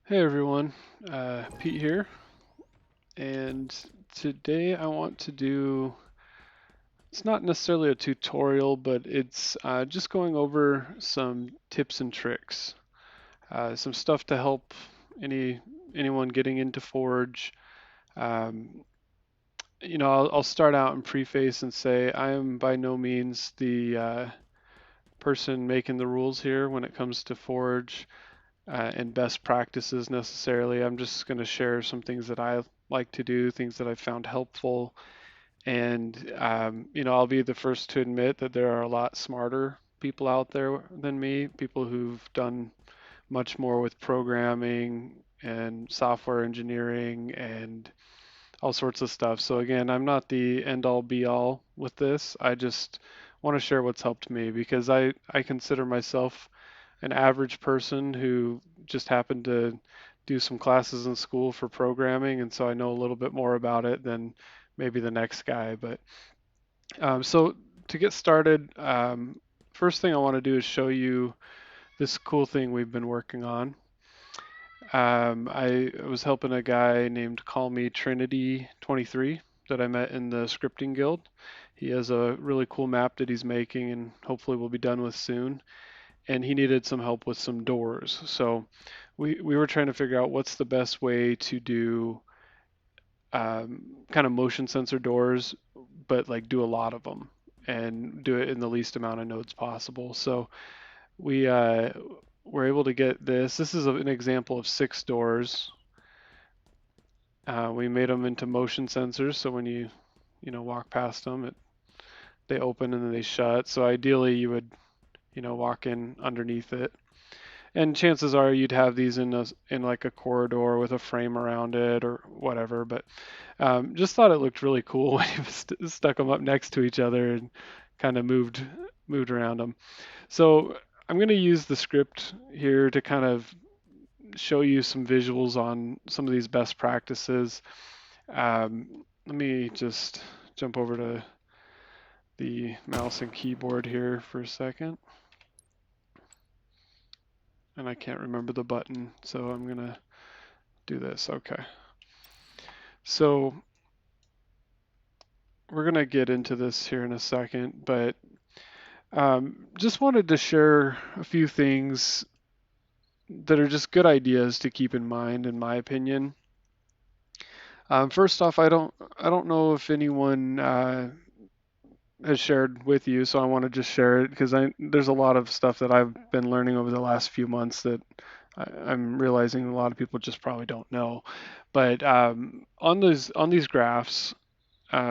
Hey everyone, Pete here, and today I want to do, it's not necessarily a tutorial, but it's just going over some tips and tricks, some stuff to help any anyone getting into Forge. Um, I'll start out and preface and say I am by no means the person making the rules here when it comes to Forge. And best practices necessarily. I'm just going to share some things that I like to do, things that I found helpful. And, I'll be the first to admit that there are a lot smarter people out there than me, people who've done much more with programming and software engineering and all sorts of stuff. So, again, I'm not the end all be all with this. I just want to share what's helped me because I consider myself an average person who just happened to do some classes in school for programming, and so I know a little bit more about it than maybe the next guy. But so to get started, first thing I want to do is show you this cool thing we've been working on. I was helping a guy named Call Me Trinity 23 that I met in the scripting guild. He has a really cool map that he's making and hopefully will be done with soon. And he needed some help with some doors. So we were trying to figure out what's the best way to do kind of motion sensor doors, but like do a lot of them and do it in the least amount of nodes possible. So we were able to get this. This is an example of 6 doors. We made them into motion sensors, so when you walk past them, they open and then they shut. So ideally, you would walk in underneath it. And chances are you'd have these in like a corridor with a frame around it or whatever. But just thought it looked really cool when you stuck them up next to each other and kind of moved around them. So I'm going to use the script here to kind of show you some visuals on some of these best practices. Let me just jump over to the mouse and keyboard here for a second. And I can't remember the button, so I'm going to do this. Okay. So we're going to get into this here in a second, but just wanted to share a few things that are just good ideas to keep in mind, in my opinion. First off, I don't know if anyone has shared with you, so I want to just share it because there's a lot of stuff that I've been learning over the last few months that I'm realizing a lot of people just probably don't know. But on these graphs,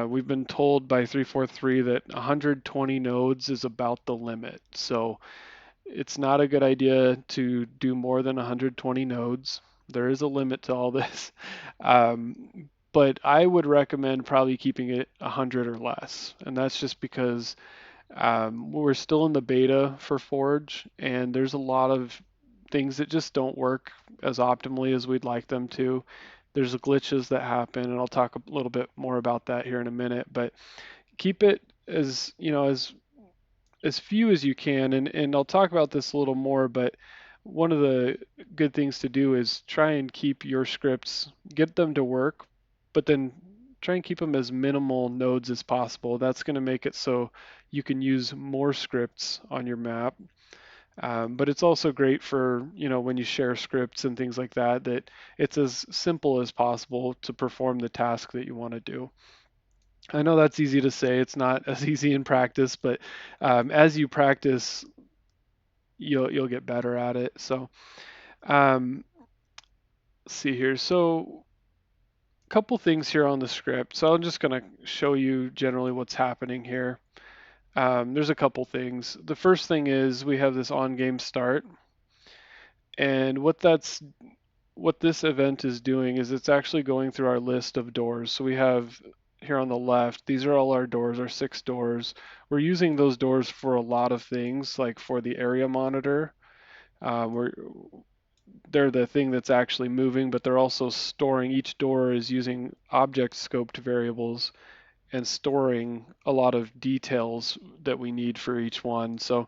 we've been told by 343 that 120 nodes is about the limit. So it's not a good idea to do more than 120 nodes. There is a limit to all this. But I would recommend probably keeping it 100 or less. And that's just because we're still in the beta for Forge, and there's a lot of things that just don't work as optimally as we'd like them to. There's glitches that happen, and I'll talk a little bit more about that here in a minute. But keep it as as few as you can, and I'll talk about this a little more. But one of the good things to do is try and keep your scripts, get them to work, but then try and keep them as minimal nodes as possible. That's going to make it so you can use more scripts on your map. But it's also great for, when you share scripts and things like that, that it's as simple as possible to perform the task that you want to do. I know that's easy to say. It's not as easy in practice, but as you practice, you'll get better at it. So, um, let's see here. So, a couple things here on the script. So I'm just going to show you generally what's happening here. There's a couple things. The first thing is we have this on game start, and what this event is doing is it's actually going through our list of doors. So we have here on the left, these are all our doors, our 6 doors. We're using those doors for a lot of things, like for the area monitor. We're they're the thing that's actually moving, but they're also storing, each door is using object scoped variables and storing a lot of details that we need for each one. So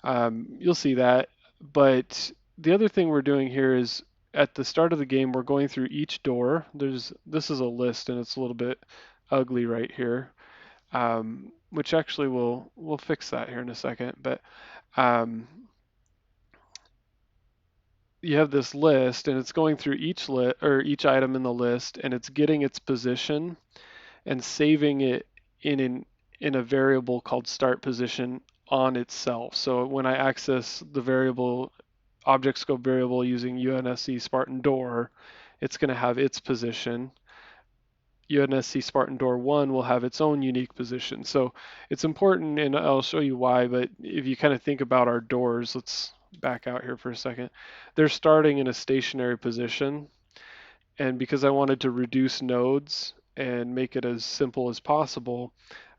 you'll see that. But the other thing we're doing here is at the start of the game, we're going through each door. This is a list, and it's a little bit ugly right here, which actually we'll fix that here in a second. But um, you have this list, and it's going through each item in the list, and it's getting its position and saving it in an in a variable called start position on itself. So when I access the variable object scope variable using UNSC Spartan Door, it's going to have its position. UNSC Spartan Door 1 will have its own unique position. So it's important, and I'll show you why, but if you kind of think about our doors, let's back out here for a second. They're starting in a stationary position, and because I wanted to reduce nodes and make it as simple as possible,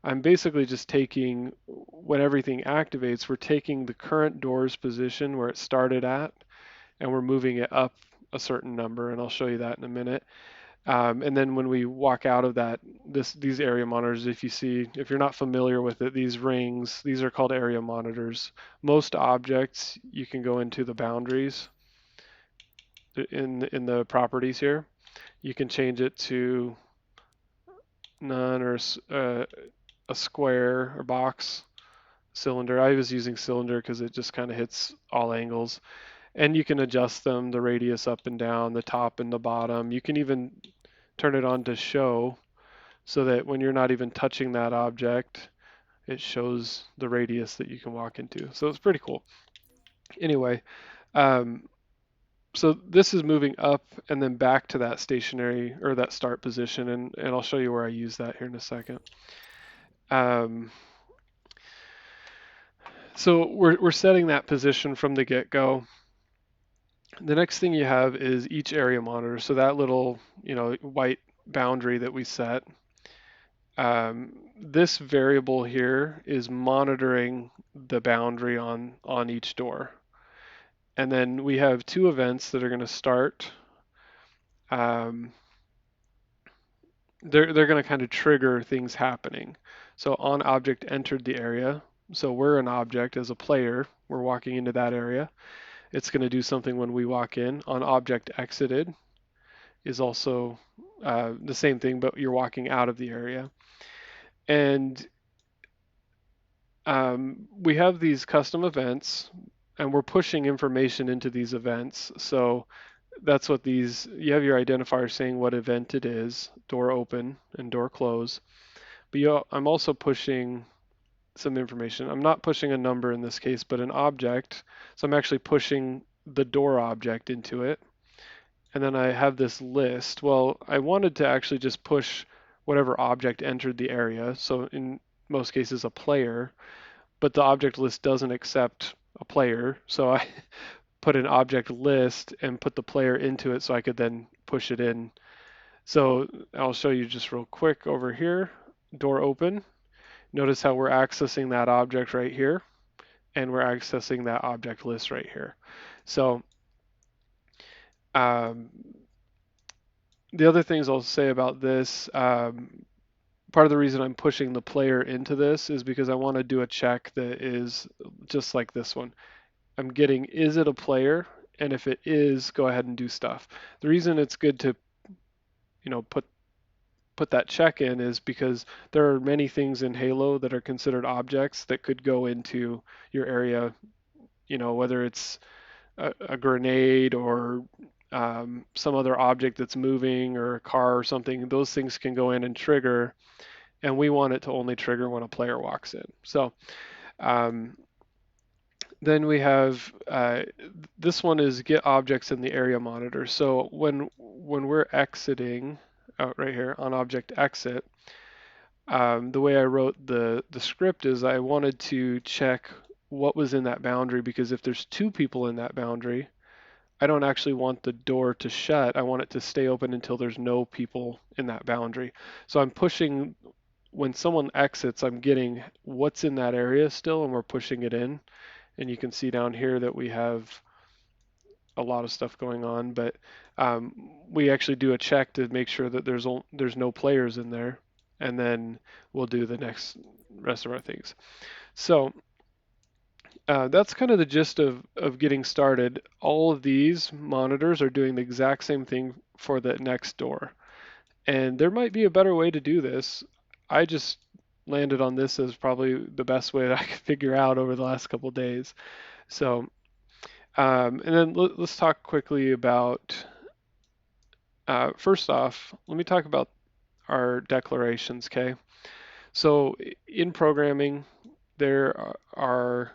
I'm basically just taking, when everything activates, we're taking the current door's position where it started at, and we're moving it up a certain number, and I'll show you that in a minute. And then when we walk out of that, these area monitors, if you're not familiar with it, these rings, these are called area monitors. Most objects, you can go into the boundaries in the properties here. You can change it to none or a square or box, cylinder. I was using cylinder because it just kind of hits all angles. And you can adjust them, the radius up and down, the top and the bottom. You can even turn it on to show so that when you're not even touching that object, it shows the radius that you can walk into. So it's pretty cool. Anyway, um, so this is moving up and then back to that stationary or that start position, and I'll show you where I use that here in a second. Um, so we're setting that position from the get-go. The next thing you have is each area monitor. So that little, white boundary that we set. This variable here is monitoring the boundary on each door. And then we have two events that are going to start. They're going to kind of trigger things happening. So on object entered the area. So we're an object as a player. We're walking into that area. It's going to do something when we walk in. On object exited is also the same thing, but you're walking out of the area. And we have these custom events, and we're pushing information into these events. So that's what you have your identifier saying what event it is, door open and door close. But I'm also pushing some information. I'm not pushing a number in this case, but an object. So I'm actually pushing the door object into it. And then I have this list. Well, I wanted to actually just push whatever object entered the area. So in most cases, a player, but the object list doesn't accept a player. So I put an object list and put the player into it so I could then push it in. So I'll show you just real quick over here. Door open. Notice how we're accessing that object right here, and we're accessing that object list right here. So um, the other things I'll say about this, part of the reason I'm pushing the player into this is because I want to do a check that is just like this one. I'm getting, is it a player? And if it is, go ahead and do stuff. The reason it's good to, put that check in is because there are many things in Halo that are considered objects that could go into your area, whether it's a grenade or some other object that's moving or a car or something. Those things can go in and trigger, and we want it to only trigger when a player walks in. So um, then we have this one is get objects in the area monitor. So when we're exiting out right here on object exit, the way I wrote the script is I wanted to check what was in that boundary, because if there's two people in that boundary, I don't actually want the door to shut. I want it to stay open until there's no people in that boundary. So I'm pushing, when someone exits, I'm getting what's in that area still, and we're pushing it in. And you can see down here that we have a lot of stuff going on, but we actually do a check to make sure that there's no players in there, and then we'll do the next rest of our things. So That's kind of the gist of getting started. All of these monitors are doing the exact same thing for the next door. And there might be a better way to do this. I just landed on this as probably the best way that I could figure out over the last couple of days. So, and then let's talk quickly about, first off, let me talk about our declarations, okay? So in programming, there are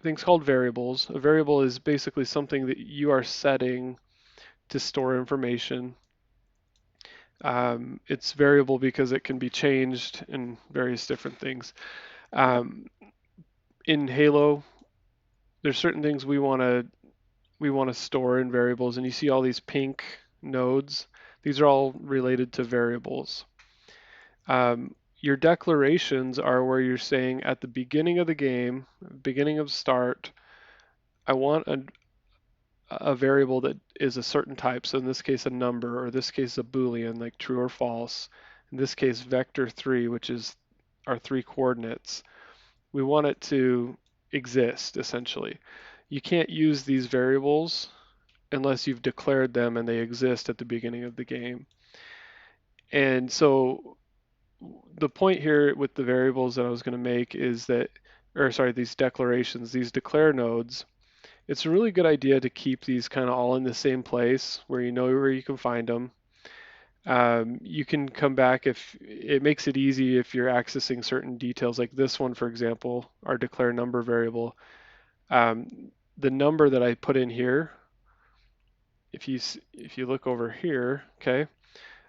things called variables. A variable is basically something that you are setting to store information. It's variable because it can be changed in various different things. Um, in Halo, there's certain things we want to store in variables, and you see all these pink nodes. These are all related to variables. Your declarations are where you're saying at the beginning of the game, beginning of start, I want a variable that is a certain type. So in this case, a number, or this case, a Boolean, like true or false. In this case, vector3, which is our three coordinates. We want it to exist, essentially. You can't use these variables unless you've declared them and they exist at the beginning of the game. And so the point here with the variables that I was going to make is that, or sorry, these declarations, these declare nodes, it's a really good idea to keep these kind of all in the same place where you know where you can find them. You can come back if it makes it easy if you're accessing certain details, like this one, for example, our declare number variable. The number that I put in here, if you look over here, okay,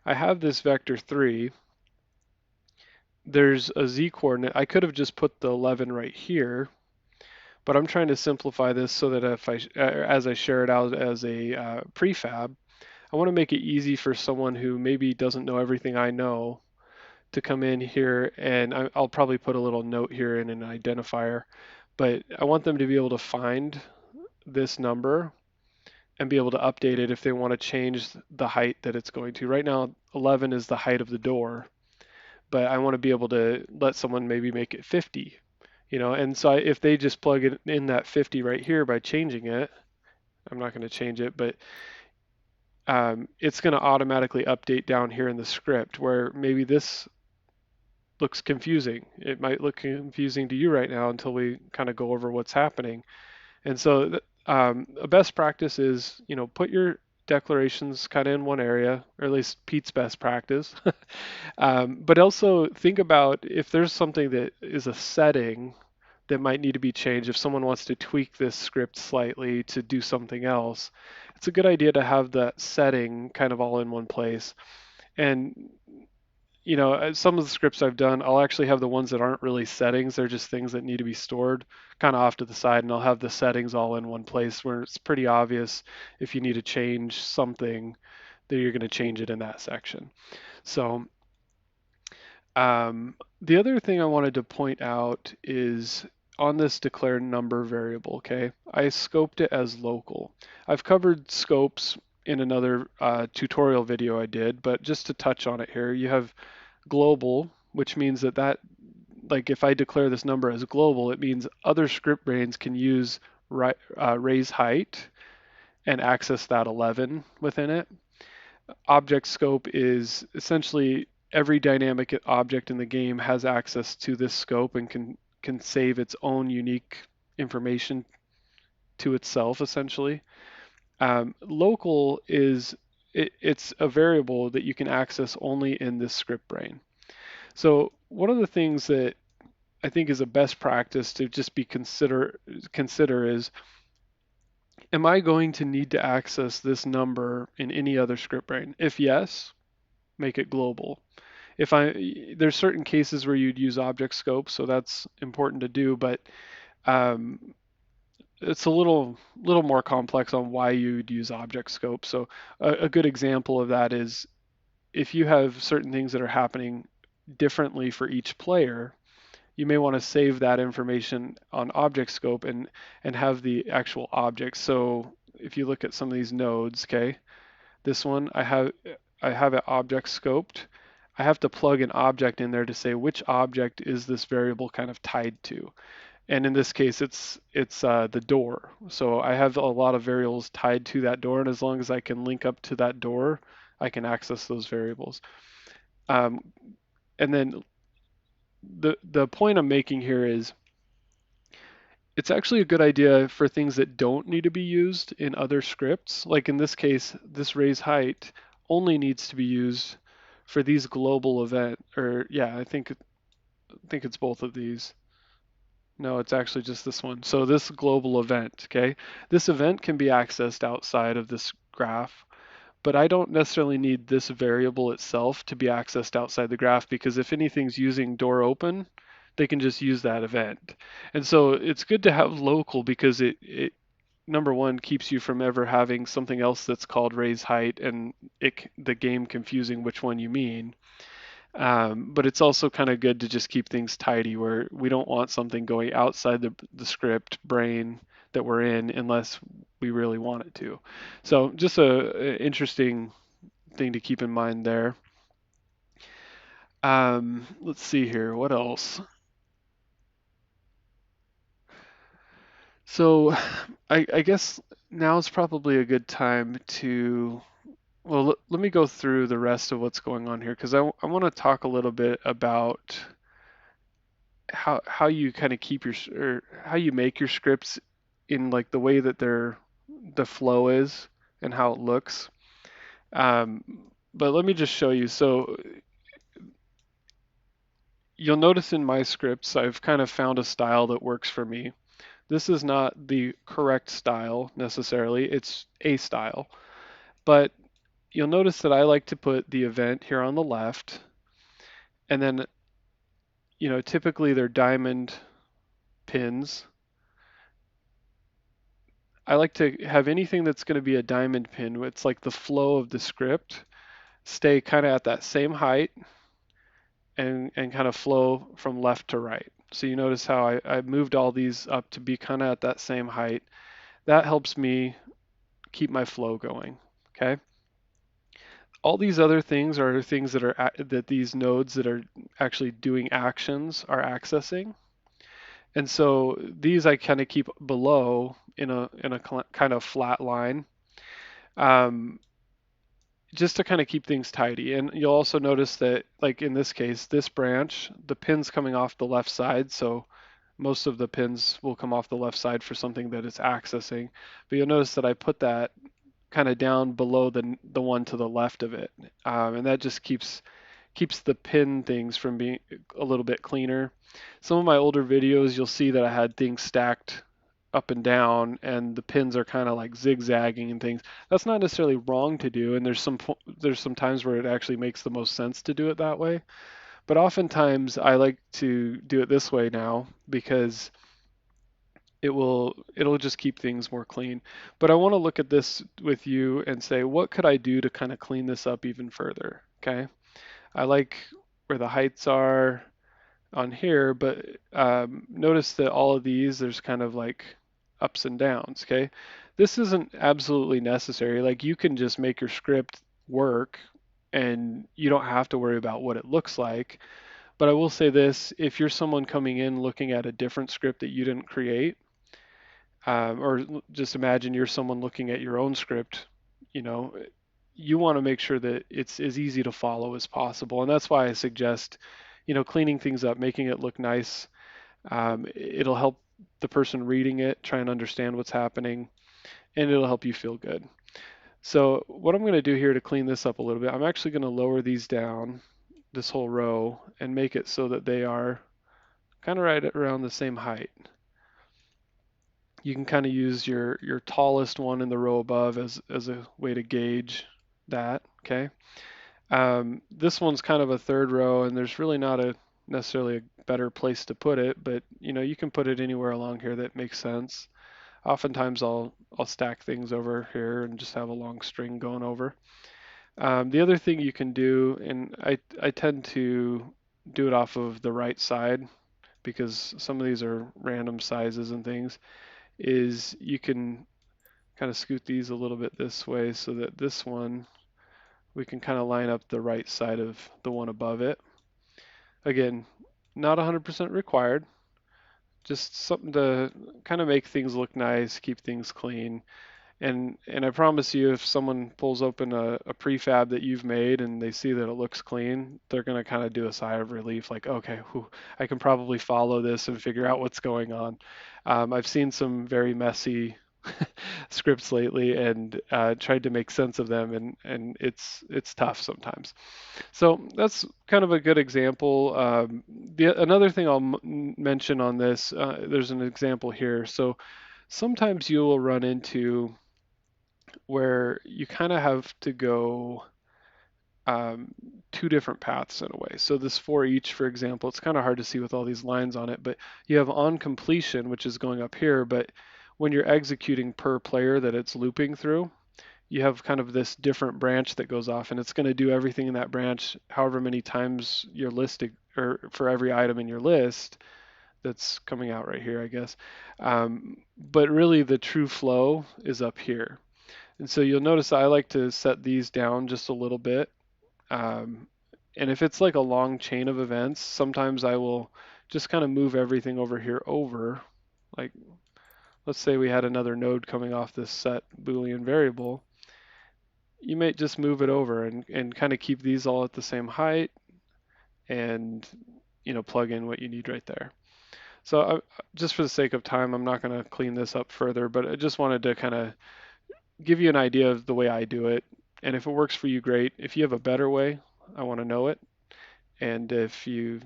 I have this vector 3. There's a z coordinate. I could have just put the 11 right here, but I'm trying to simplify this so that if as I share it out as a prefab, I want to make it easy for someone who maybe doesn't know everything I know to come in here, and I'll probably put a little note here in an identifier, but I want them to be able to find this number and be able to update it if they want to change the height that it's going to. Right now, 11 is the height of the door, but I want to be able to let someone maybe make it 50, and so if they just plug it in that 50 right here by changing it, I'm not going to change it, but it's going to automatically update down here in the script where maybe this looks confusing. It might look confusing to you right now until we kind of go over what's happening. And so a best practice is, put your declarations kind of in one area, or at least Pete's best practice. But also think about if there's something that is a setting that might need to be changed. If someone wants to tweak this script slightly to do something else, it's a good idea to have that setting kind of all in one place. And some of the scripts I've done, I'll actually have the ones that aren't really settings. They're just things that need to be stored kind of off to the side, and I'll have the settings all in one place where it's pretty obvious if you need to change something that you're going to change it in that section. So the other thing I wanted to point out is on this declare number variable, okay, I scoped it as local. I've covered scopes in another tutorial video I did, but just to touch on it here, you have global, which means that like if I declare this number as global, it means other script brains can use raise height and access that 11 within it. Object scope is essentially every dynamic object in the game has access to this scope and can save its own unique information to itself essentially. Local is it's a variable that you can access only in this script brain. So one of the things that I think is a best practice to just be consider is, am I going to need to access this number in any other script brain? If yes, make it global. There's certain cases where you'd use object scope, so that's important to do, but um, it's a little more complex on why you'd use object scope. So a good example of that is if you have certain things that are happening differently for each player, you may want to save that information on object scope and have the actual object. So if you look at some of these nodes, okay, this one I have it object scoped. I have to plug an object in there to say which object is this variable kind of tied to. and in this case, it's the door. So I have a lot of variables tied to that door, and as long as I can link up to that door, I can access those variables. Um, and then the point I'm making here is it's actually a good idea for things that don't need to be used in other scripts. Like in this case, this raise height only needs to be used for these global event, or yeah, I think it's both of these. No, it's actually just this one. So this global event, okay? This event can be accessed outside of this graph, but I don't necessarily need this variable itself to be accessed outside the graph because if anything's using door open, they can just use that event. And so it's good to have local because it number one keeps you from ever having something else that's called raise height and the game confusing which one you mean. But it's also kind of good to just keep things tidy where we don't want something going outside the script brain that we're in unless we really want it to. So just a interesting thing to keep in mind there. Let's see here. What else? So I guess now is probably a good time to, well, let me go through the rest of what's going on here because I want to talk a little bit about how you kind of keep your or how you make your scripts in like the way that the flow is and how it looks. Um, but let me just show you. So you'll notice in my scripts, I've kind of found a style that works for me. This is not the correct style necessarily, it's a style. But you'll notice that I like to put the event here on the left, and then, typically they're diamond pins. I like to have anything that's going to be a diamond pin. It's like the flow of the script stay kind of at that same height and kind of flow from left to right. So you notice how I moved all these up to be kind of at that same height. That helps me keep my flow going. Okay. All these other things are things that these nodes that are actually doing actions are accessing. And so these I kind of keep below in a kind of flat line. Um, just to kind of keep things tidy. And you'll also notice that, like in this case, this branch, the pin's coming off the left side, so most of the pins will come off the left side for something that it's accessing. But you'll notice that I put that kind of down below the one to the left of it, and that just keeps the pin things from being a little bit cleaner. Some of my older videos, you'll see that I had things stacked up and down and the pins are kind of like zigzagging and things. That's not necessarily wrong to do, and there's some times where it actually makes the most sense to do it that way. But oftentimes I like to do it this way now because it'll just keep things more clean. But I want to look at this with you and say, what could I do to kind of clean this up even further? Okay. I like where the heights are on here, but notice that all of these, there's kind of like ups and downs, okay? This isn't absolutely necessary. Like you can just make your script work and you don't have to worry about what it looks like. But I will say this, if you're someone coming in looking at a different script that you didn't create, or just imagine you're someone looking at your own script, you know, you want to make sure that it's as easy to follow as possible. And that's why I suggest, cleaning things up, making it look nice. It'll help the person reading it try and understand what's happening, and it'll help you feel good. So what I'm going to do here to clean this up a little bit, I'm actually going to lower these down, this whole row, and make it so that they are kind of right around the same height. You can kind of use your tallest one in the row above as a way to gauge that, okay? This one's kind of a third row, and there's really not a necessarily a better place to put it, but you can put it anywhere along here that makes sense. Oftentimes I'll stack things over here and just have a long string going over. The other thing you can do, and I tend to do it off of the right side because some of these are random sizes and things, is you can kind of scoot these a little bit this way so that this one we can kind of line up the right side of the one above it. Again, not 100% required, Just something to kind of make things look nice, keep things clean. And I promise you, if someone pulls open a prefab that you've made and they see that it looks clean, they're gonna kind of do a sigh of relief, like, okay, whew, I can probably follow this and figure out what's going on. I've seen some very messy scripts lately and tried to make sense of them, and it's tough sometimes. So that's kind of a good example. Another thing I'll mention on this, there's an example here. So sometimes you will run into where you kind of have to go um, two different paths in a way. So this for each, for example, it's kind of hard to see with all these lines on it, but you have on completion, which is going up here, but when you're executing per player that it's looping through, you have kind of this different branch that goes off, and it's going to do everything in that branch however many times you're listed, or for every item in your list that's coming out right here, I guess. But really the true flow is up here. And so you'll notice I like to set these down just a little bit. Um, and if it's like a long chain of events, sometimes I will just kind of move everything over here over. Like, let's say we had another node coming off this set Boolean variable. You might just move it over and kind of keep these all at the same height and, plug in what you need right there. So just for the sake of time, I'm not going to clean this up further, but I just wanted to kind of give you an idea of the way I do it. And if it works for you, great. If you have a better way, I want to know it. And if you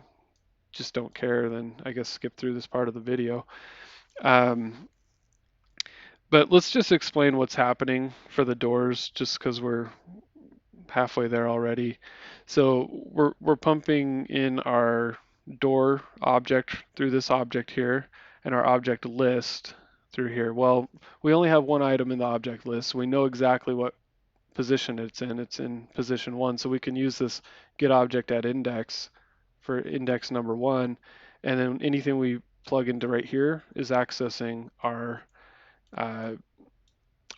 just don't care, then I guess skip through this part of the video. Um, but let's just explain what's happening for the doors, just because we're halfway there already. So we're pumping in our door object through this object here, and our object list through here. Well, we only have one item in the object list, so we know exactly what position it's in. It's in position 1, so we can use this get object at index for index number 1, and then anything we plug into right here is accessing uh,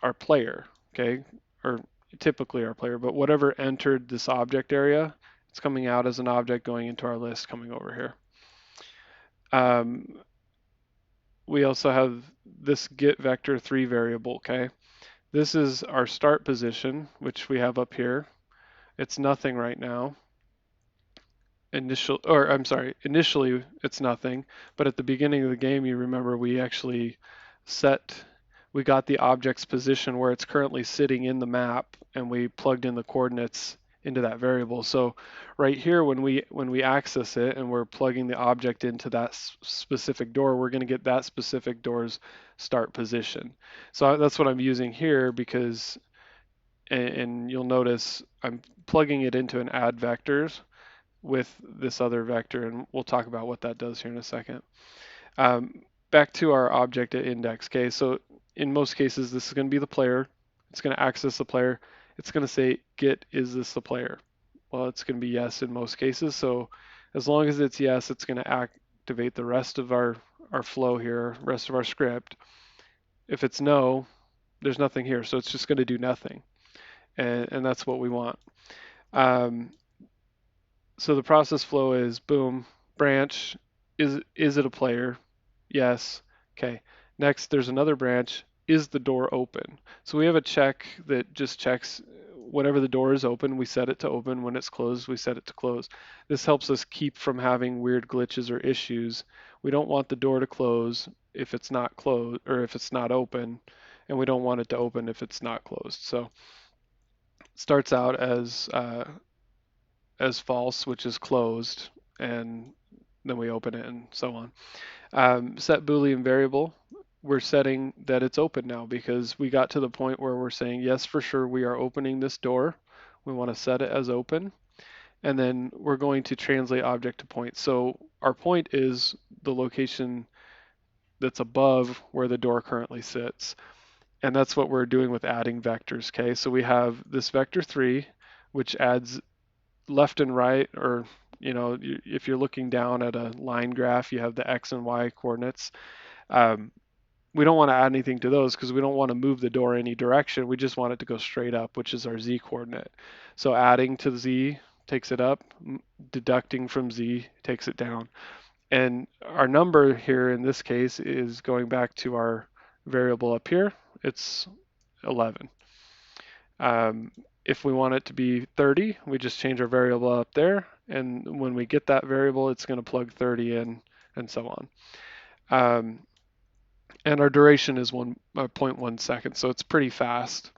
our player, okay, or typically our player, but whatever entered this object area, it's coming out as an object going into our list coming over here. Um, we also have this get vector 3 variable, okay. This is our start position, which we have up here. It's nothing right now. Initially it's nothing, but at the beginning of the game, you remember we actually we got the object's position where it's currently sitting in the map, and we plugged in the coordinates into that variable. So right here, when we access it and we're plugging the object into that specific door, we're going to get that specific door's start position. So that's what I'm using here because, and you'll notice I'm plugging it into an add vectors with this other vector, and we'll talk about what that does here in a second. Back to our object at index. Okay, so in most cases, this is going to be the player. It's going to access the player. It's going to say get is this the player? Well, it's going to be yes in most cases. So as long as it's yes, it's going to activate the rest of our flow here, rest of our script. If it's no, there's nothing here, so it's just going to do nothing, and that's what we want. Um, So the process flow is boom, branch, is it a player? Yes. Okay. Next, there's another branch. Is the door open? So we have a check that just checks whenever the door is open, we set it to open. When it's closed, we set it to close. This helps us keep from having weird glitches or issues. We don't want the door to close if it's not closed or if it's not open, and we don't want it to open if it's not closed. So it starts out as false, which is closed, and then we open it and so on. Set Boolean variable, we're setting that it's open now because we got to the point where we're saying, yes, for sure, we are opening this door. We want to set it as open. And then we're going to translate object to point. So our point is the location that's above where the door currently sits. And that's what we're doing with adding vectors, okay? So we have this vector 3, which adds left and right, or if you're looking down at a line graph, you have the x and y coordinates. We don't want to add anything to those because we don't want to move the door any direction. We just want it to go straight up, which is our z coordinate. So adding to z takes it up, deducting from z takes it down. And our number here in this case is going back to our variable up here. It's 11. Um, if we want it to be 30, we just change our variable up there. And when we get that variable, it's going to plug 30 in and so on. Um, and our duration is 0.1 seconds, so it's pretty fast.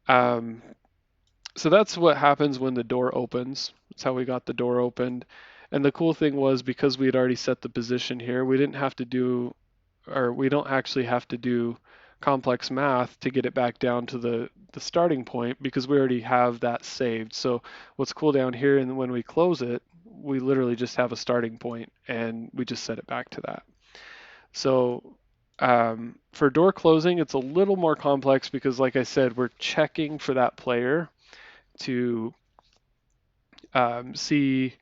Um, so that's what happens when the door opens. That's how we got the door opened. And the cool thing was because we had already set the position here, we didn't have to do, or we don't actually have to do complex math to get it back down to the starting point because we already have that saved. So what's cool down here, and when we close it, we literally just have a starting point and we just set it back to that. So for door closing, it's a little more complex because, like I said, we're checking for that player to see,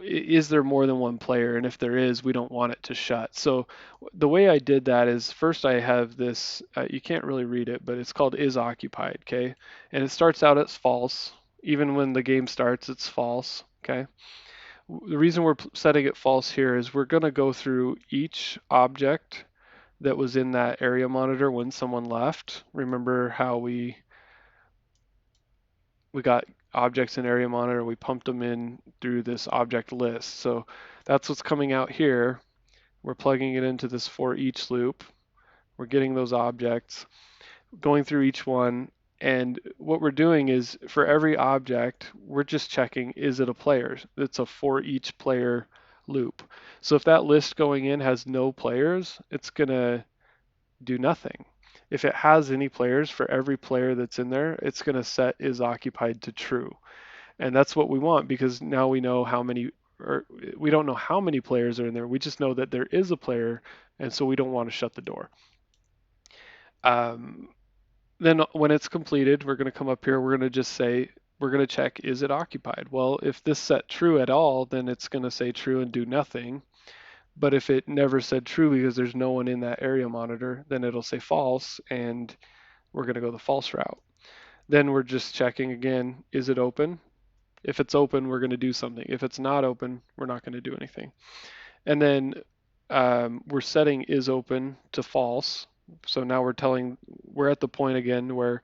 is there more than one player? And if there is, we don't want it to shut. So the way I did that is first I have this, you can't really read it, but it's called is occupied, okay? And it starts out as false. Even when the game starts, it's false, okay? The reason we're setting it false here is we're going to go through each object that was in that area monitor when someone left. Remember how we got objects in area monitor, we pumped them in through this object list. So that's what's coming out here. We're plugging it into this for each loop. We're getting those objects, going through each one. And what we're doing is for every object, we're just checking, is it a player? It's a for each player loop. So if that list going in has no players, it's going to do nothing. If it has any players, for every player that's in there, it's going to set is occupied to true. And that's what we want because now we know how many, or we don't know how many players are in there. We just know that there is a player, and so we don't want to shut the door. Um, then when it's completed, we're going to come up here. We're going to just say, we're going to check, is it occupied? Well, if this set true at all, then it's going to say true and do nothing. But if it never said true because there's no one in that area monitor, then it'll say false, and we're going to go the false route. Then we're just checking again, is it open? If it's open, we're going to do something. If it's not open, we're not going to do anything. And then we're setting is open to false. So now we're at the point again where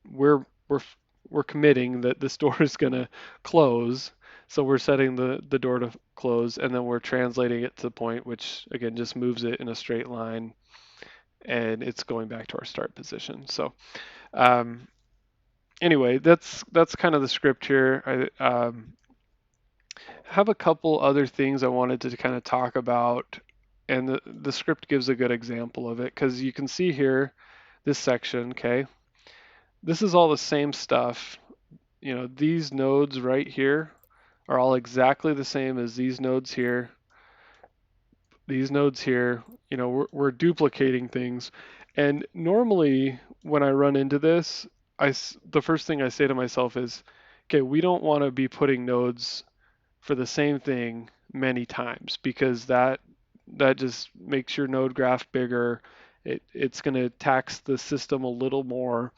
we're we're we're committing that this door is going to close. So we're setting the door to close, and then we're translating it to the point, which again just moves it in a straight line, and it's going back to our start position. So um, anyway, that's kind of the script here. I have a couple other things I wanted to kind of talk about, and the script gives a good example of it because you can see here this section, okay? This is all the same stuff. These nodes right here are all exactly the same as these nodes here. These nodes here, we're duplicating things. And normally when I run into this, the first thing I say to myself is, okay, we don't want to be putting nodes for the same thing many times because that just makes your node graph bigger. It's going to tax the system a little more.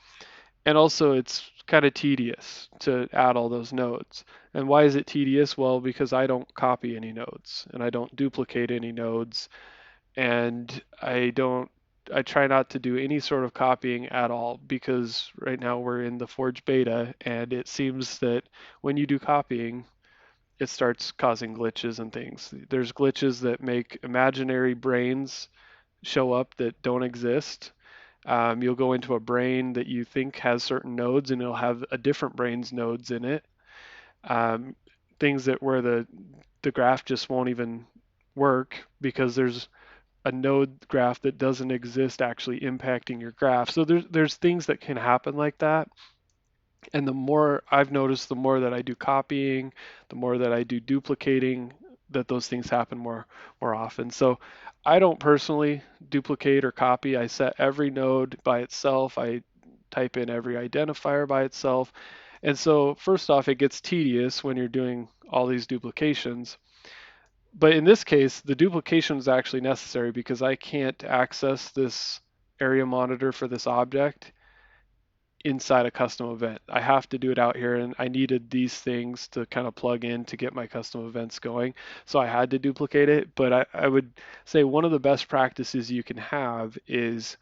And also it's kind of tedious to add all those nodes. And why is it tedious? Well, because I don't copy any nodes and I don't duplicate any nodes and I try not to do any sort of copying at all because right now we're in the Forge beta and it seems that when you do copying, it starts causing glitches and things. There's glitches that make imaginary brains show up that don't exist. You'll go into a brain that you think has certain nodes and it'll have a different brain's nodes in it. Um, Things that where the graph just won't even work because there's a node graph that doesn't exist actually impacting your graph. So there's things that can happen like that. And the more I've noticed, the more that I do copying, the more that I do duplicating, that those things happen more often. So I don't personally duplicate or copy. I set every node by itself. I type in every identifier by itself. And so first off, it gets tedious when you're doing all these duplications. But in this case, the duplication is actually necessary because I can't access this area monitor for this object inside a custom event. I have to do it out here, and I needed these things to kind of plug in to get my custom events going. So I had to duplicate it. But I would say one of the best practices you can have is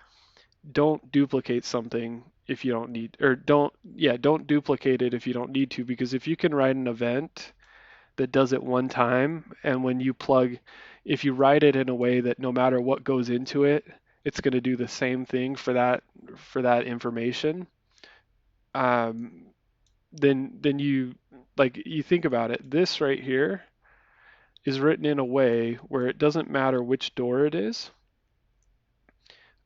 don't duplicate something if you don't need, or don't duplicate it if you don't need to, because if you can write an event that does it one time, and when you plug, if you write it in a way that no matter what goes into it, it's going to do the same thing for that information, um, then you, like, you think about it, this right here is written in a way where it doesn't matter which door it is.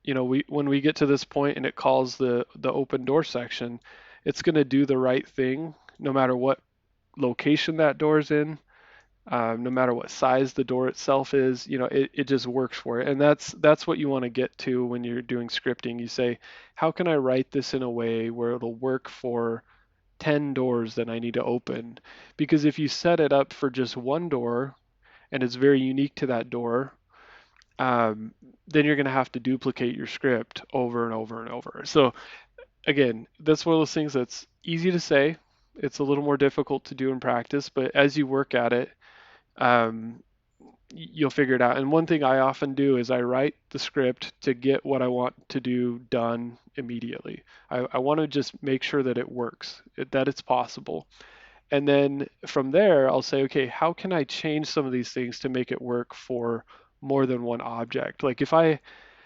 We when we get to this point and it calls the open door section, it's going to do the right thing no matter what location that door is in, no matter what size the door itself is. It just works for it, and that's what you want to get to when you're doing scripting. You say, how can I write this in a way where it'll work for 10 doors that I need to open? Because if you set it up for just one door and it's very unique to that door, um, then you're going to have to duplicate your script over and over and over. So again, that's one of those things that's easy to say. It's a little more difficult to do in practice, but as you work at it, um, you'll figure it out. And one thing I often do is I write the script to get what I want to do done immediately. I want to just make sure that it works, that it's possible. And then from there, I'll say, okay, how can I change some of these things to make it work for more than one object? Like if I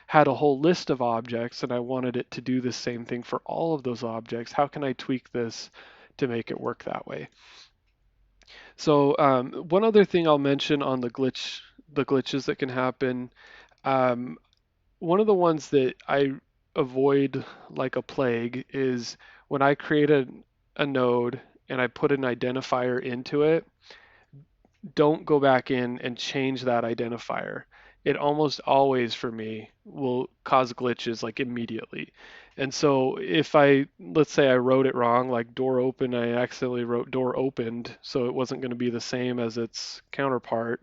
had a whole list of objects and I wanted it to do the same thing for all of those objects, how can I tweak this to make it work that way? So one other thing I'll mention on the glitches that can happen. Um, One of the ones that I avoid like a plague is when I create a node and I put an identifier into it, don't go back in and change that identifier. It almost always for me will cause glitches like immediately. And so if let's say I wrote it wrong, like door open, I accidentally wrote door opened, so it wasn't going to be the same as its counterpart.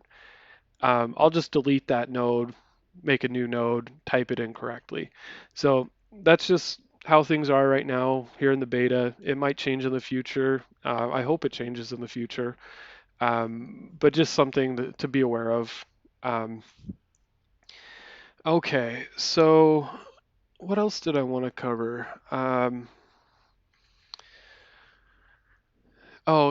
I'll just delete that node, make a new node, type it in correctly. So that's just how things are right now here in the beta. It might change in the future. I hope it changes in the future, but just something to be aware of. Um, okay, so what else did I want to cover?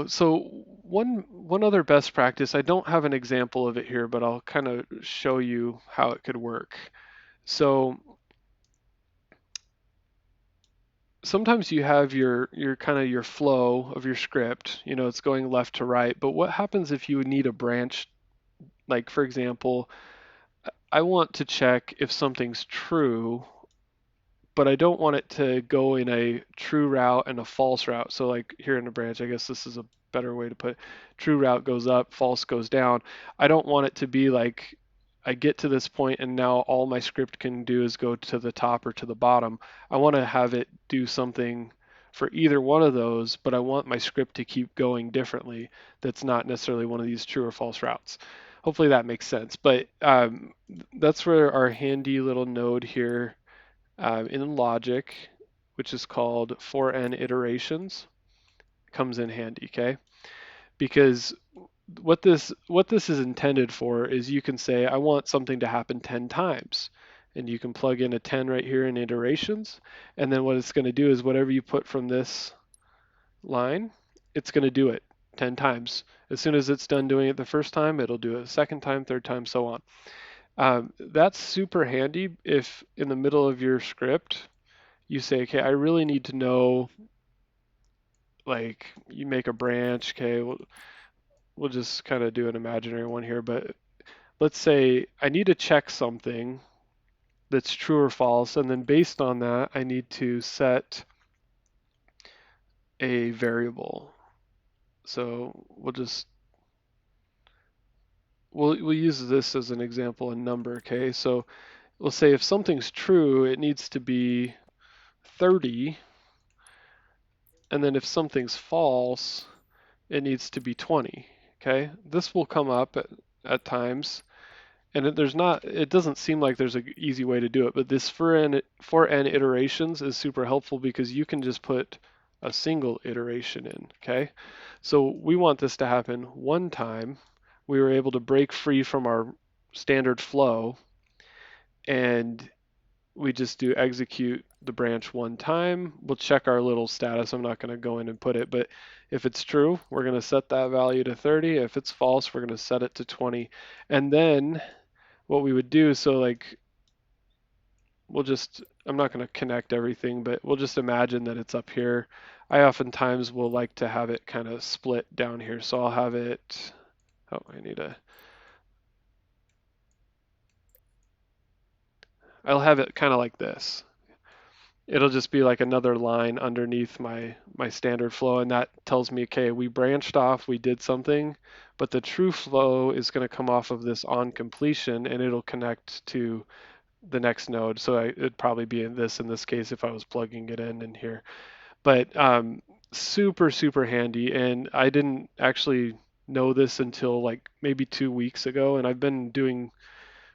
So one other best practice. I don't have an example of it here, but I'll kind of show you how it could work. So sometimes you have your kind of your flow of your script. It's going left to right. But what happens if you need a branch? Like for example, I want to check if something's true, but I don't want it to go in a true route and a false route. So like here in the branch, I guess this is a better way to put it. True route goes up, false goes down. I don't want it to be like I get to this point and now all my script can do is go to the top or to the bottom. I want to have it do something for either one of those, but I want my script to keep going differently. That's not necessarily one of these true or false routes. Hopefully that makes sense. But that's where our handy little node here in logic, which is called for n iterations, comes in handy, okay? Because what this is intended for is you can say I want something to happen 10 times, and you can plug in a 10 right here in iterations, and then what it's going to do is whatever you put from this line, it's going to do it 10 times. As soon as it's done doing it the first time, it'll do it a second time, third time, so on. That's super handy if in the middle of your script you say, okay, I really need to know, like you make a branch, okay, we'll just kind of do an imaginary one here, but let's say I need to check something that's true or false, and then based on that, I need to set a variable. So we'll use this as an example, a number, okay? So we'll say if something's true, it needs to be 30, and then if something's false, it needs to be 20, okay? This will come up at times, and it doesn't seem like there's an easy way to do it, but this for n iterations is super helpful because you can just put a single iteration in, okay? So we want this to happen one time. We were able to break free from our standard flow, and we just do execute the branch one time. We'll check our little status. I'm not going to go in and put it, but if it's true, we're going to set that value to 30. If it's false, we're going to set it to 20. And then what we would do, so like I'm not going to connect everything, but we'll just imagine that it's up here. I oftentimes will like to have it kind of split down here. So I'll have it, oh, I'll have it kind of like this. It'll just be like another line underneath my standard flow, and that tells me, okay, we branched off, we did something, but the true flow is going to come off of this on completion, and it'll connect to the next node. So it'd probably be in this case if I was plugging it in here. But super super handy, and I didn't actually know this until like maybe 2 weeks ago, and I've been doing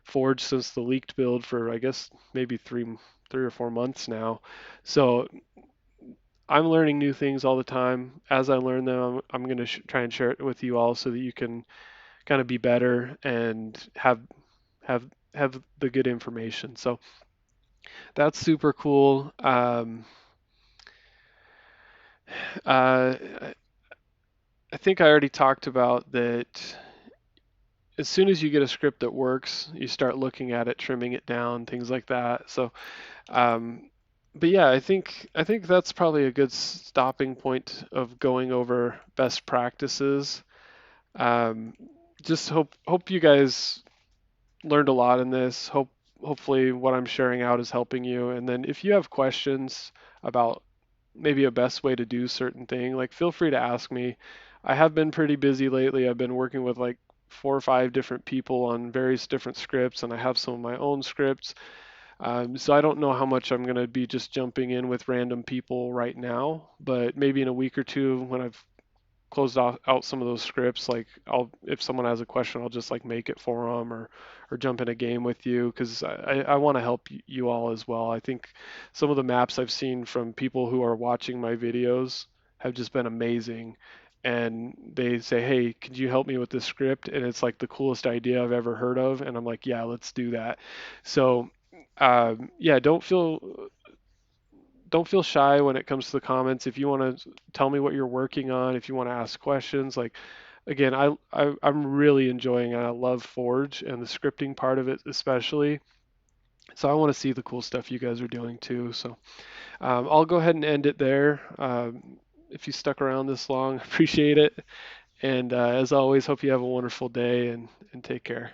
Forge since the leaked build for I guess maybe three or 4 months now. So I'm learning new things all the time. As I learn them, I'm going to try and share it with you all so that you can kind of be better and have have the good information. So that's super cool. Uh, I think I already talked about that. As soon as you get a script that works, you start looking at it, trimming it down, things like that. So Um, but yeah, I think that's probably a good stopping point of going over best practices. Um, just hope you guys learned a lot in this. Hopefully what I'm sharing out is helping you. And then if you have questions about maybe a best way to do certain thing, like feel free to ask me. I have been pretty busy lately. I've been working with like 4 or 5 different people on various different scripts, and I have some of my own scripts. So I don't know how much I'm going to be just jumping in with random people right now, but maybe in a week or two when I've closed out some of those scripts, like if someone has a question, I'll just like make it for them or jump in a game with you because I want to help you all as well. I think some of the maps I've seen from people who are watching my videos have just been amazing. And they say, hey, could you help me with this script? And it's like the coolest idea I've ever heard of. And I'm like, yeah, let's do that. So yeah, don't feel shy when it comes to the comments. If you want to tell me what you're working on, if you want to ask questions, like again, I'm really enjoying it. I love Forge and the scripting part of it especially. So I want to see the cool stuff you guys are doing too. So I'll go ahead and end it there. If you stuck around this long, appreciate it. And as always, hope you have a wonderful day and take care.